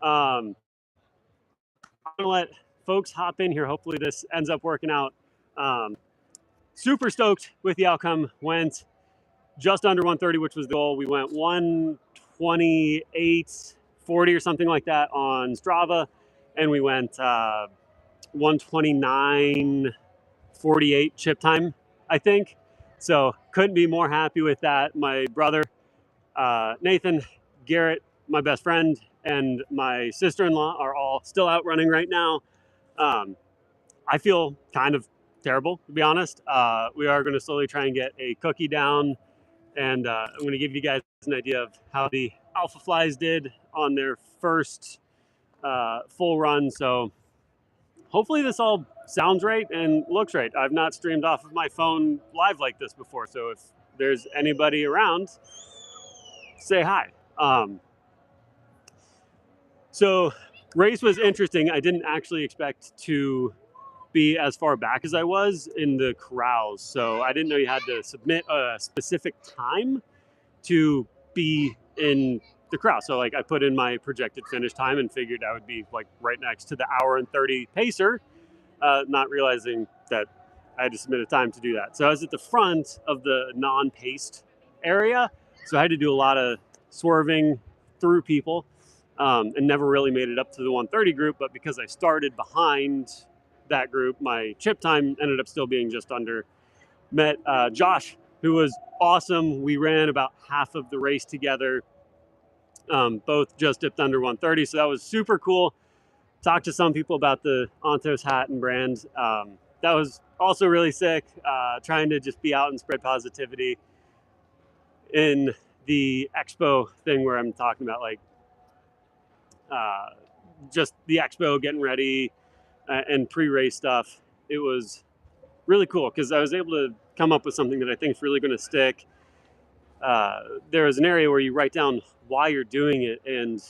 Um, I'm gonna let folks hop in here. Hopefully, this ends up working out. Um, Super stoked with the outcome. Went just under 130, which was the goal. We went 128.40 or something like that on Strava, and we went 129.48 chip time, I think. So couldn't be more happy with that. My brother, Nathan, Garrett, my best friend, and my sister-in-law are all still out running right now. Um, I feel kind of terrible, to be honest. We are going to slowly try and get a cookie down, and I'm going to give you guys an idea of how the Alpha Flies did on their first full run. So hopefully this all sounds right and looks right. I've not streamed off of my phone live like this before, so if there's anybody around, say hi. So race was interesting. I didn't actually expect to be as far back as I was in the corrals. So I didn't know you had to submit a specific time to be in the corral. So like I put in my projected finish time and figured I would be like right next to the hour and 30 pacer, not realizing that I had to submit a time to do that. So I was at the front of the non-paced area. So I had to do a lot of swerving through people, and never really made it up to the 130 group. But because I started behind that group, my chip time ended up still being just under. Met Josh, who was awesome. We ran about half of the race together, both just dipped under 130. So that was super cool. Talked to some people about the Ontos hat and brand. That was also really sick, trying to just be out and spread positivity in the expo thing where I'm talking about like just the expo, getting ready, and pre-race stuff. It was really cool because I was able to come up with something that I think is really going to stick. There is an area where you write down why you're doing it, and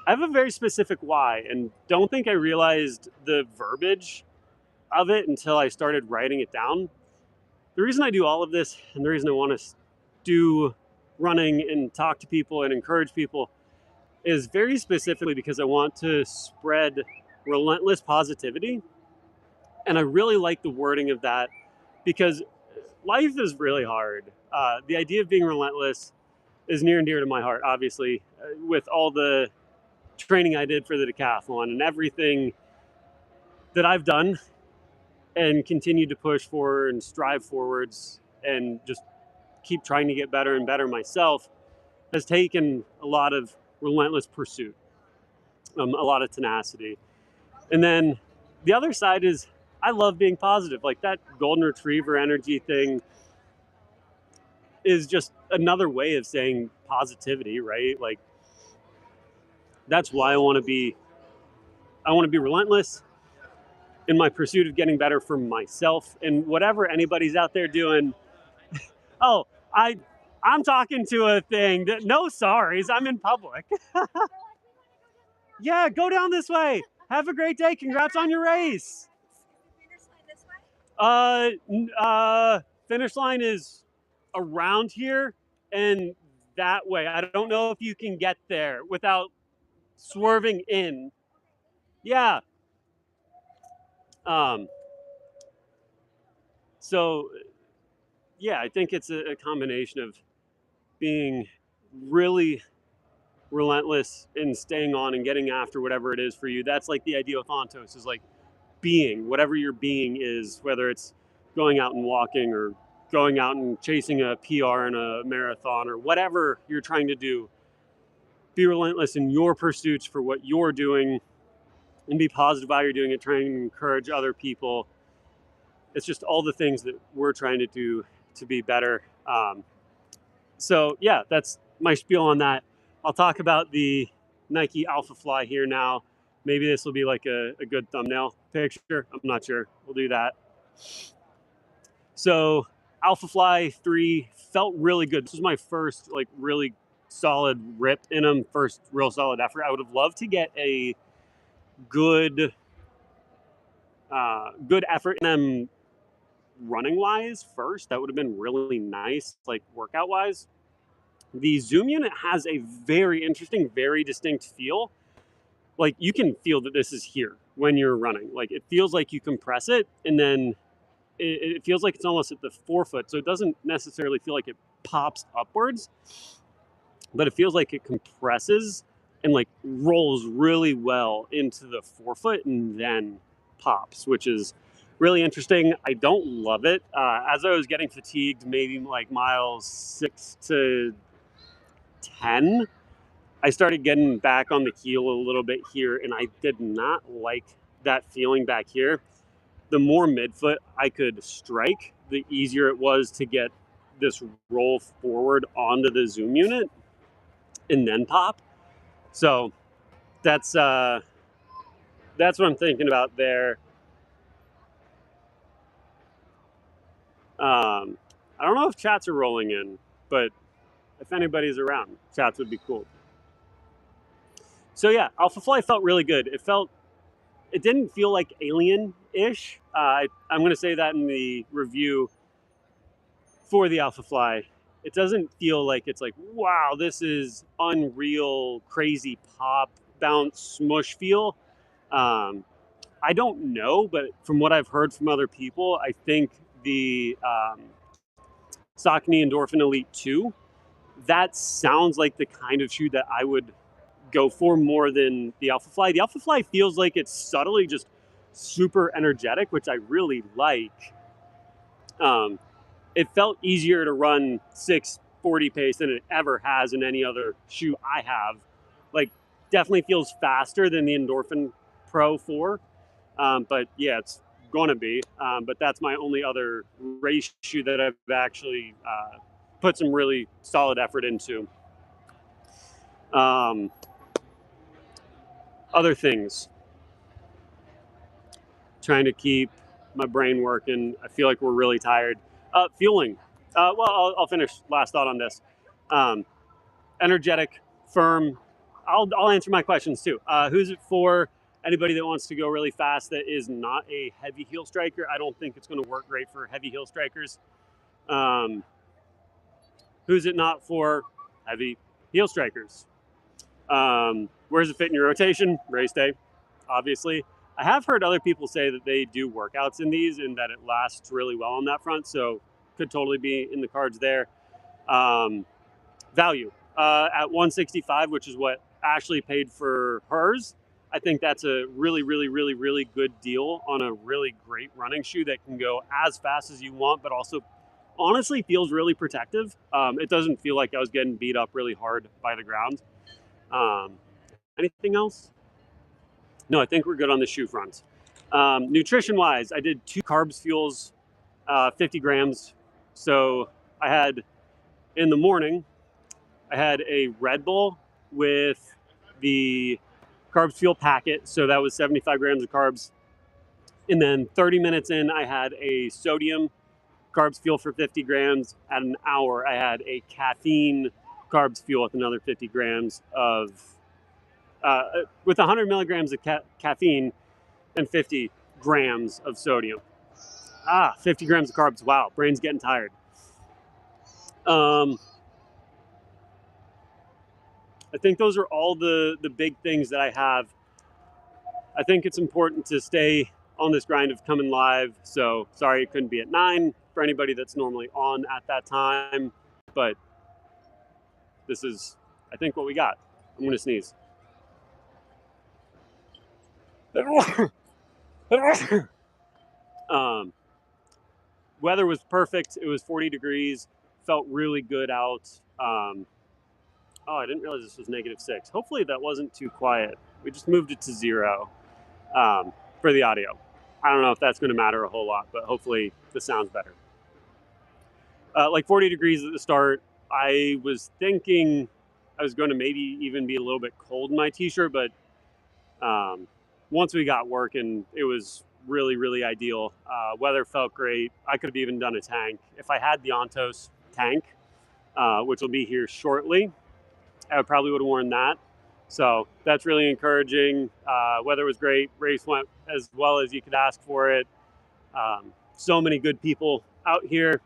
I have a very specific why, and don't think I realized the verbiage of it until I started writing it down. The reason I do all of this, and the reason I want to do running and talk to people and encourage people, is very specifically because I want to spread relentless positivity. And I really like the wording of that because life is really hard. The idea of being relentless is near and dear to my heart, obviously, with all the training I did for the decathlon and everything that I've done and continue to push forward and strive forwards and just keep trying to get better and better myself has taken a lot of relentless pursuit, a lot of tenacity. And then the other side is I love being positive. Like that golden retriever energy thing is just another way of saying positivity, right? Like that's why I want to be relentless in my pursuit of getting better for myself and whatever anybody's out there doing. Oh, I'm talking to a thing that no sorries, I'm in public. Yeah, go down this way. Have a great day. Congrats on your race. Finish line is around here and that way. I don't know if you can get there without swerving in. Yeah. So yeah, I think it's a combination of being really relentless and staying on and getting after whatever it is for you. That's like the idea with Ontos is like being whatever your being is, whether it's going out and walking or going out and chasing a PR in a marathon or whatever you're trying to do. Be relentless in your pursuits for what you're doing and be positive while you're doing it, trying to encourage other people. It's just all the things that we're trying to do to be better. So yeah, that's my spiel on that. I'll talk about the Nike Alpha Fly here now. Maybe this will be like a good thumbnail picture. I'm not sure. We'll do that. So Alpha Fly 3 felt really good. This was my first like really solid rip in them, first real solid effort. I would have loved to get a good effort in them running wise first. That would have been really nice, like workout wise. The Zoom unit has a very interesting, very distinct feel. like you can feel that this is here when you're running. Like it feels like you compress it, and then it feels like it's almost at the forefoot. So it doesn't necessarily feel like it pops upwards, but it feels like it compresses and like rolls really well into the forefoot and then pops, which is really interesting. I don't love it. As I was getting fatigued, maybe like miles 6 to 10, I started getting back on the heel a little bit here, and I did not like that feeling back here. The more midfoot I could strike, the easier it was to get this roll forward onto the zoom unit and then pop. So that's what I'm thinking about there. I don't know if chats are rolling in, but if anybody's around, chats would be cool. So yeah, Alpha Fly felt really good. It didn't feel like alien-ish. I'm going to say that in the review for the Alpha Fly. It doesn't feel like it's like, wow, this is unreal, crazy pop, bounce, smush feel. I don't know, but from what I've heard from other people, I think the Saucony Endorphin Elite 2, that sounds like the kind of shoe that I would go for more than the Alpha Fly. The Alpha Fly feels like it's subtly just super energetic, which I really like. It felt easier to run 640 pace than it ever has in any other shoe I have. Like, definitely feels faster than the Endorphin Pro 4. But yeah, it's going to be. But that's my only other race shoe that I've actually put some really solid effort into. Other things. Trying to keep my brain working. I feel like we're really tired. Fueling. I'll finish last thought on this. Energetic, firm. I'll answer my questions too. Who's it for? Anybody that wants to go really fast that is not a heavy heel striker. I don't think it's going to work great for heavy heel strikers. Who's it not for? Heavy heel strikers. Where does it fit in your rotation? Race day, obviously. I have heard other people say that they do workouts in these and that it lasts really well on that front. So could totally be in the cards there. Value at 165, which is what Ashley paid for hers. I think that's a really, really, really, really good deal on a really great running shoe that can go as fast as you want, but also honestly feels really protective. It doesn't feel like I was getting beat up really hard by the ground. Anything else? No, I think we're good on the shoe front. Nutrition-wise, I did 2 carbs fuels, 50 grams. So I had, in the morning, I had a Red Bull with the carbs fuel packet. So that was 75 grams of carbs. And then 30 minutes in, I had a sodium carbs fuel for 50 grams. At an hour, I had a caffeine carbs fuel with another 50 grams of with 100 milligrams of caffeine and 50 grams of sodium. 50 grams of carbs. Wow, brain's getting tired. I think those are all the big things that I have. I think it's important to stay on this grind of coming live. So sorry it couldn't be at 9 for anybody that's normally on at that time. But this is, I think, what we got. I'm going to sneeze. Weather was perfect. It was 40 degrees. Felt really good out. I didn't realize this was -6. Hopefully that wasn't too quiet. We just moved it to 0 for the audio. I don't know if that's going to matter a whole lot, but hopefully the sound's better. Like 40 degrees at the start. I was thinking I was going to maybe even be a little bit cold in my t-shirt, but once we got working, it was really, really ideal. Weather felt great. I could have even done a tank. If I had the Ontos tank, which will be here shortly, I probably would have worn that. So that's really encouraging. Weather was great. Race went as well as you could ask for it. So many good people out here.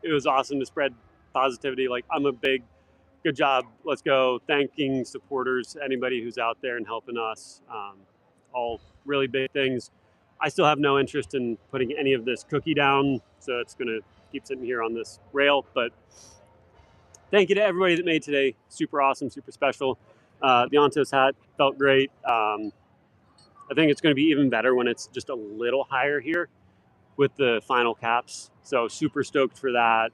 It was awesome to spread positivity. Like, I'm a big good job. Let's go. Thanking supporters, anybody who's out there and helping us. All really big things. I still have no interest in putting any of this cookie down, so it's going to keep sitting here on this rail. But thank you to everybody that made today super awesome, super special. The Ontos hat felt great. I think it's going to be even better when it's just a little higher here with the final caps. So super stoked for that.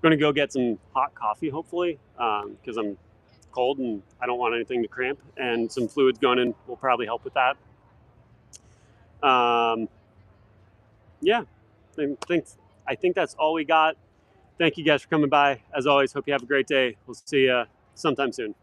Going to go get some hot coffee, hopefully, because I'm cold and I don't want anything to cramp. And some fluids going in will probably help with that. Yeah, I think that's all we got. Thank you guys for coming by. As always, hope you have a great day. We'll see you sometime soon.